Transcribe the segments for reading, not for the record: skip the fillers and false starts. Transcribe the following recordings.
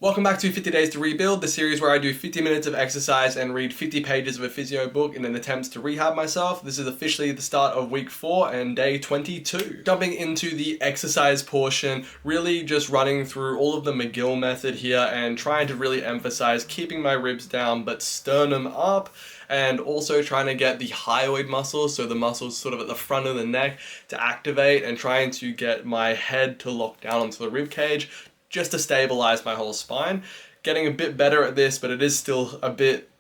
Welcome back to 50 Days to Rebuild, the series where I do 50 minutes of exercise and read 50 pages of a physio book in an attempt to rehab myself. This is officially the start of week 4 and day 22. Jumping into the exercise portion, really just running through all of the McGill method here and trying to really emphasize keeping my ribs down but sternum up, and also trying to get the hyoid muscles, so the muscles sort of at the front of the neck, to activate, and trying to get my head to lock down onto the rib cage just to stabilize my whole spine. Getting a bit better at this, but it is still a bit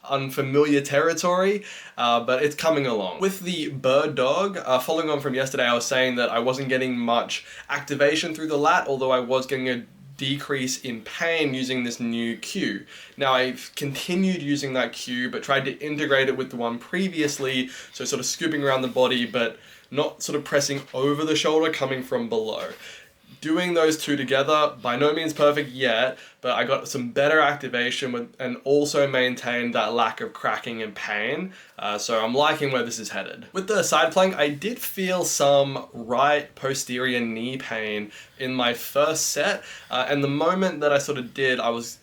unfamiliar territory, but it's coming along. With the bird dog, following on from yesterday, I was saying that I wasn't getting much activation through the lat, although I was getting a decrease in pain using this new cue. Now I've continued using that cue, but tried to integrate it with the one previously, so sort of scooping around the body, but not sort of pressing over the shoulder, coming from below. Doing those two together, by no means perfect yet, but I got some better activation with, and also maintained that lack of cracking and pain. So I'm liking where this is headed. With the side plank, I did feel some right posterior knee pain in my first set. And the moment that I sort of did, I was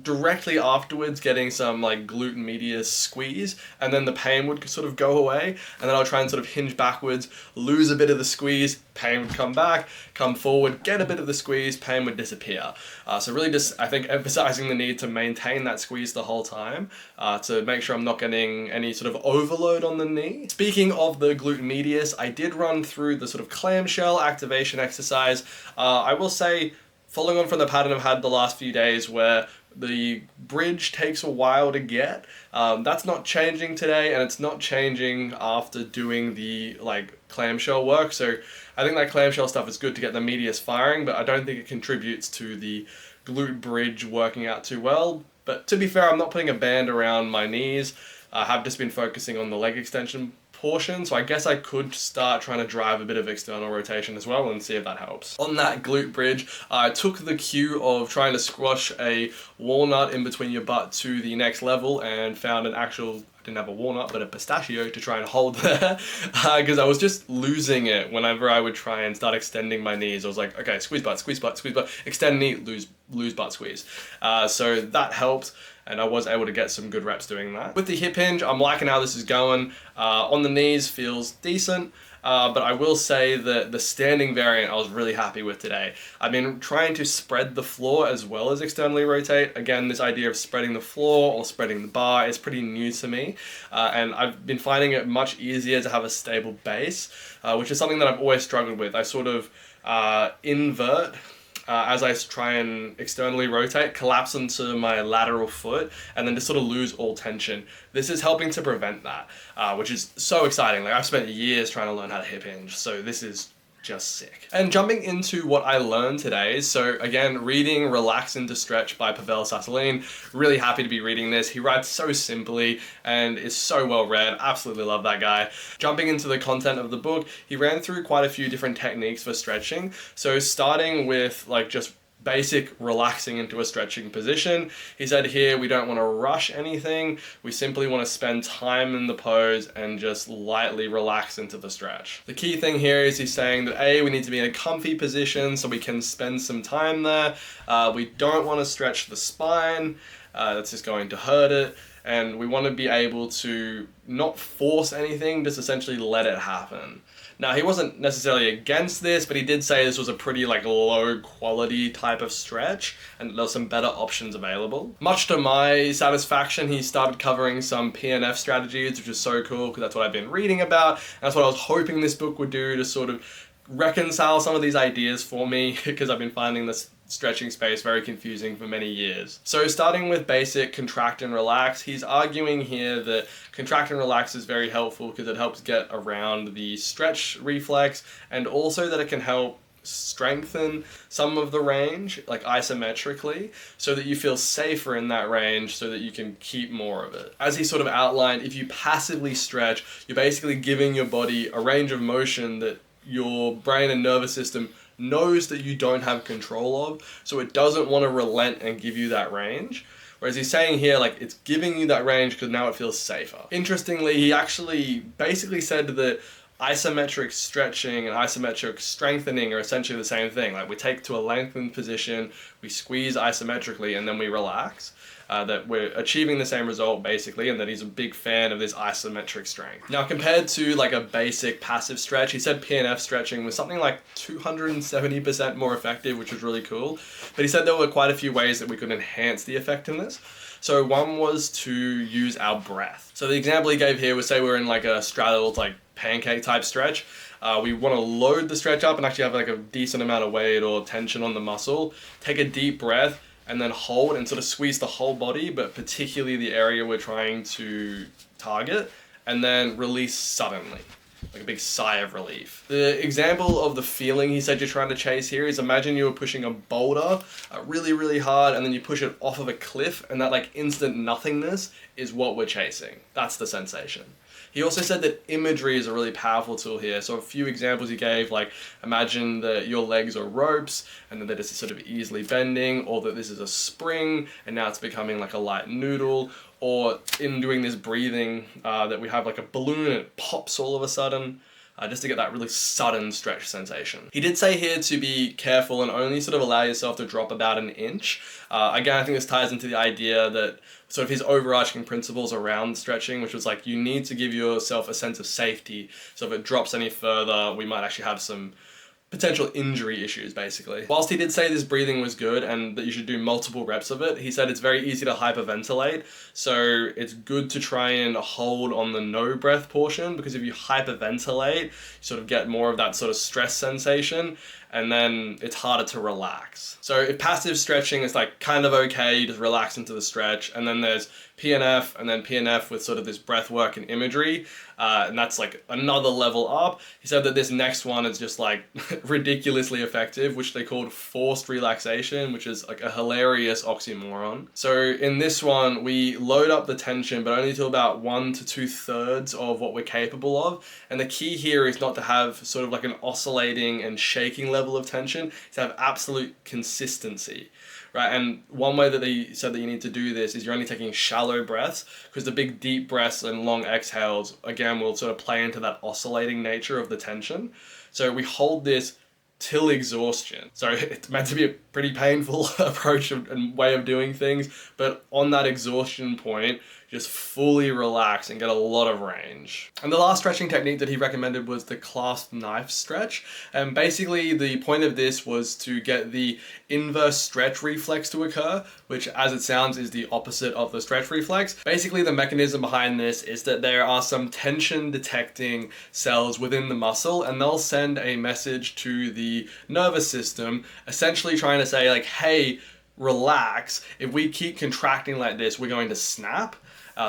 directly afterwards getting some like glute medius squeeze, and then the pain would sort of go away, and then I'll try and sort of hinge backwards, lose a bit of the squeeze, pain would come back, come forward, get a bit of the squeeze, pain would disappear. So really just, I think, emphasizing the need to maintain that squeeze the whole time, to make sure I'm not getting any sort of overload on the knee. Speaking of the glute medius, I did run through the sort of clamshell activation exercise. I will say, following on from the pattern I've had the last few days where the bridge takes a while to get, that's not changing today, and it's not changing after doing the clamshell work. So I think that clamshell stuff is good to get the medius firing, but I don't think it contributes to the glute bridge working out too well. But to be fair, I'm not putting a band around my knees. I have just been focusing on the leg extension portion, so I guess I could start trying to drive a bit of external rotation as well and see if that helps. On that glute bridge, I took the cue of trying to squash a walnut in between your butt to the next level and found an actual, I didn't have a walnut, but a pistachio to try and hold there, because I was just losing it whenever I would try and start extending my knees. I was like, okay, squeeze butt, squeeze butt, squeeze butt, extend knee, lose butt squeeze. So that helped, and I was able to get some good reps doing that. With the hip hinge, I'm liking how this is going. On the knees, feels decent. But I will say that the standing variant I was really happy with today. I've been trying to spread the floor as well as externally rotate. Again, this idea of spreading the floor or spreading the bar is pretty new to me. And I've been finding it much easier to have a stable base, which is something that I've always struggled with. I sort of invert as I try and externally rotate, collapse into my lateral foot, and then just sort of lose all tension. This is helping to prevent that, which is so exciting. Like, I've spent years trying to learn how to hip hinge, so this is just sick. And jumping into what I learned today, so again, reading Relax into Stretch by Pavel Sassolin. Really happy to be reading this. He writes so simply and is so well read. Absolutely love that guy. Jumping into the content of the book, he ran through quite a few different techniques for stretching. So starting with just basic relaxing into a stretching position. He said here, we don't want to rush anything. We simply want to spend time in the pose and just lightly relax into the stretch. The key thing here is he's saying that we need to be in a comfy position so we can spend some time there. We don't want to stretch the spine. That's just going to hurt it. And we want to be able to not force anything, just essentially let it happen. Now, he wasn't necessarily against this, but he did say this was a pretty low quality type of stretch and there's some better options available. Much to my satisfaction, he started covering some PNF strategies, which is so cool because that's what I've been reading about. And that's what I was hoping this book would do, to sort of reconcile some of these ideas for me, because I've been finding this stretching space very confusing for many years. So starting with basic contract and relax, he's arguing here that contract and relax is very helpful because it helps get around the stretch reflex, and also that it can help strengthen some of the range, isometrically, so that you feel safer in that range so that you can keep more of it. As he sort of outlined, if you passively stretch, you're basically giving your body a range of motion that your brain and nervous system knows that you don't have control of, so it doesn't want to relent and give you that range. Whereas he's saying here, it's giving you that range because now it feels safer. Interestingly, he actually basically said that isometric stretching and isometric strengthening are essentially the same thing. We take to a lengthened position, we squeeze isometrically, and then we relax, that we're achieving the same result basically, and that he's a big fan of this isometric strength. Now, compared to like a basic passive stretch, he said PNF stretching was something like 270% more effective, which was really cool. But he said there were quite a few ways that we could enhance the effectiveness. So one was to use our breath. So the example he gave here was, say we're in like a straddled like pancake type stretch. We want to load the stretch up and actually have like a decent amount of weight or tension on the muscle. Take a deep breath and then hold and sort of squeeze the whole body, but particularly the area we're trying to target, and then release suddenly, like a big sigh of relief. The example of the feeling he said you're trying to chase here is, imagine you were pushing a boulder really, really hard, and then you push it off of a cliff, and that like instant nothingness is what we're chasing. That's the sensation. He also said that imagery is a really powerful tool here. So a few examples he gave, like imagine that your legs are ropes and that it's sort of easily bending, or that this is a spring and now it's becoming like a light noodle, or in doing this breathing that we have like a balloon and it pops all of a sudden. Just to get that really sudden stretch sensation. He did say here to be careful and only sort of allow yourself to drop about an inch. Again, I think this ties into the idea that sort of his overarching principles around stretching, which was like, you need to give yourself a sense of safety. So if it drops any further, we might actually have some potential injury issues, basically. Whilst he did say this breathing was good and that you should do multiple reps of it, he said it's very easy to hyperventilate. So it's good to try and hold on the no breath portion, because if you hyperventilate, you sort of get more of that sort of stress sensation, and then it's harder to relax. So if passive stretching is like kind of okay, you just relax into the stretch, and then there's PNF, and then PNF with sort of this breath work and imagery, and that's like another level up. He said that this next one is just like ridiculously effective, which they called forced relaxation, which is like a hilarious oxymoron. So in this one, we load up the tension, but only to about 1 to 2/3 of what we're capable of. And the key here is not to have sort of like an oscillating and shaking level of tension, to have absolute consistency. Right, and one way that they said that you need to do this is you're only taking shallow breaths, because the big deep breaths and long exhales, again, will sort of play into that oscillating nature of the tension. So we hold this till exhaustion. So it's meant to be a pretty painful approach and way of doing things, but on that exhaustion point, just fully relax and get a lot of range. And the last stretching technique that he recommended was the clasp knife stretch. And basically the point of this was to get the inverse stretch reflex to occur, which, as it sounds, is the opposite of the stretch reflex. Basically the mechanism behind this is that there are some tension detecting cells within the muscle, and they'll send a message to the nervous system, essentially trying to say like, hey, relax. If we keep contracting like this, we're going to snap.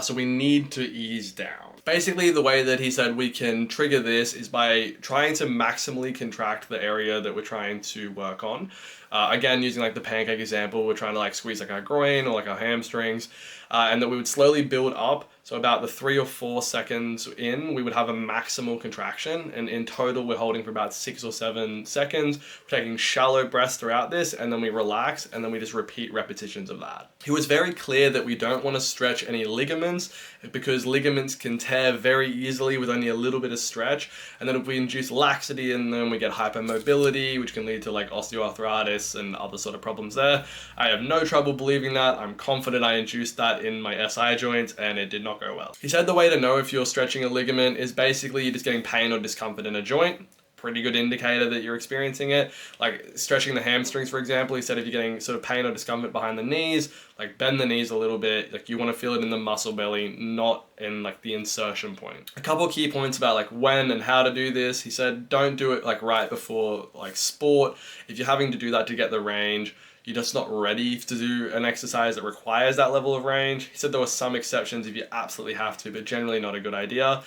So we need to ease down. Basically, the way that he said we can trigger this is by trying to maximally contract the area that we're trying to work on. Again, using like the pancake example, we're trying to like squeeze like our groin or like our hamstrings, and that we would slowly build up. So about the 3 or 4 seconds in, we would have a maximal contraction, and in total we're holding for about 6 or 7 seconds. We're taking shallow breaths throughout this, and then we relax, and then we just repeat repetitions of that. He was very clear that we don't want to stretch any ligaments, because ligaments can tear very easily with only a little bit of stretch, and then if we induce laxity in them, we get hypermobility, which can lead to like osteoarthritis and other sort of problems there. I have no trouble believing that. I'm confident I induced that in my SI joint, and it did not go well. He said the way to know if you're stretching a ligament is basically you're just getting pain or discomfort in a joint. Pretty good indicator that you're experiencing it. Like stretching the hamstrings, for example, he said if you're getting sort of pain or discomfort behind the knees, like bend the knees a little bit, like you want to feel it in the muscle belly, not in like the insertion point. A couple of key points about like when and how to do this. He said don't do it like right before like sport. If you're having to do that to get the range, you're just not ready to do an exercise that requires that level of range. He said there were some exceptions if you absolutely have to, but generally not a good idea.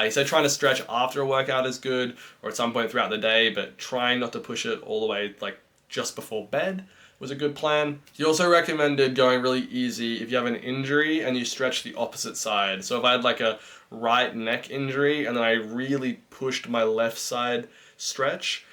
He said trying to stretch after a workout is good, or at some point throughout the day, but trying not to push it all the way like just before bed was a good plan. He also recommended going really easy if you have an injury and you stretch the opposite side. So if I had like a right neck injury and then I really pushed my left side stretch,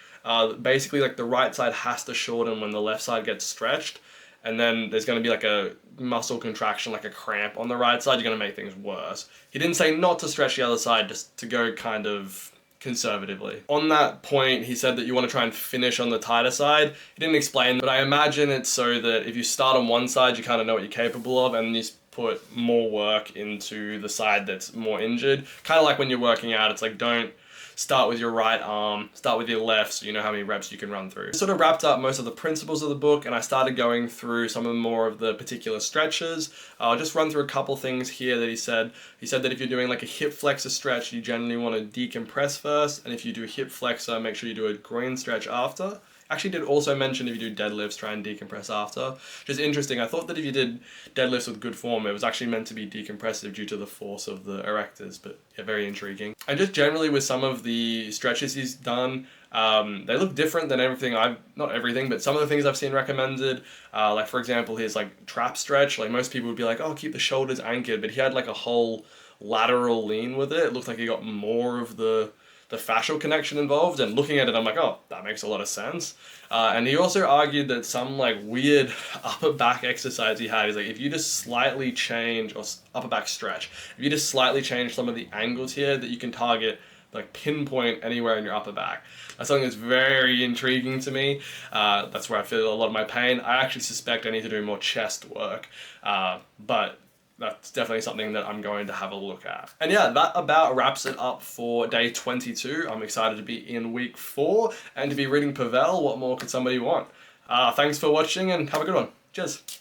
basically like the right side has to shorten when the left side gets stretched, and then there's going to be like a muscle contraction, like a cramp on the right side. You're going to make things worse. He didn't say not to stretch the other side, just to go kind of conservatively. On that point, he said that you want to try and finish on the tighter side. He didn't explain, but I imagine it's so that if you start on one side, you kind of know what you're capable of, and you put more work into the side that's more injured. Kind of like when you're working out, it's like, don't start with your right arm, start with your left so you know how many reps you can run through. Sort of wrapped up most of the principles of the book, and I started going through some of more of the particular stretches. I'll just run through a couple things here that he said. He said that if you're doing like a hip flexor stretch, you generally want to decompress first, and if you do a hip flexor, make sure you do a groin stretch after. Actually did also mention if you do deadlifts, try and decompress after. Which is interesting. I thought that if you did deadlifts with good form, it was actually meant to be decompressive due to the force of the erectors, but yeah, very intriguing. And just generally with some of the stretches he's done, they look different than everything not everything, but some of the things I've seen recommended. Like for example, his like trap stretch, like most people would be like, oh, keep the shoulders anchored, but he had like a whole lateral lean with it. It looked like he got more of the fascial connection involved, and looking at it I'm like, oh, that makes a lot of sense. And he also argued that some like weird upper back exercise he had is like, if you just slightly change, or upper back stretch, if you just slightly change some of the angles here, that you can target, like pinpoint anywhere in your upper back. That's something that's very intriguing to me. That's where I feel a lot of my pain. I actually suspect I need to do more chest work, but that's definitely something that I'm going to have a look at. And yeah, that about wraps it up for day 22. I'm excited to be in week 4 and to be reading Pavel. What more could somebody want? Thanks for watching and have a good one. Cheers.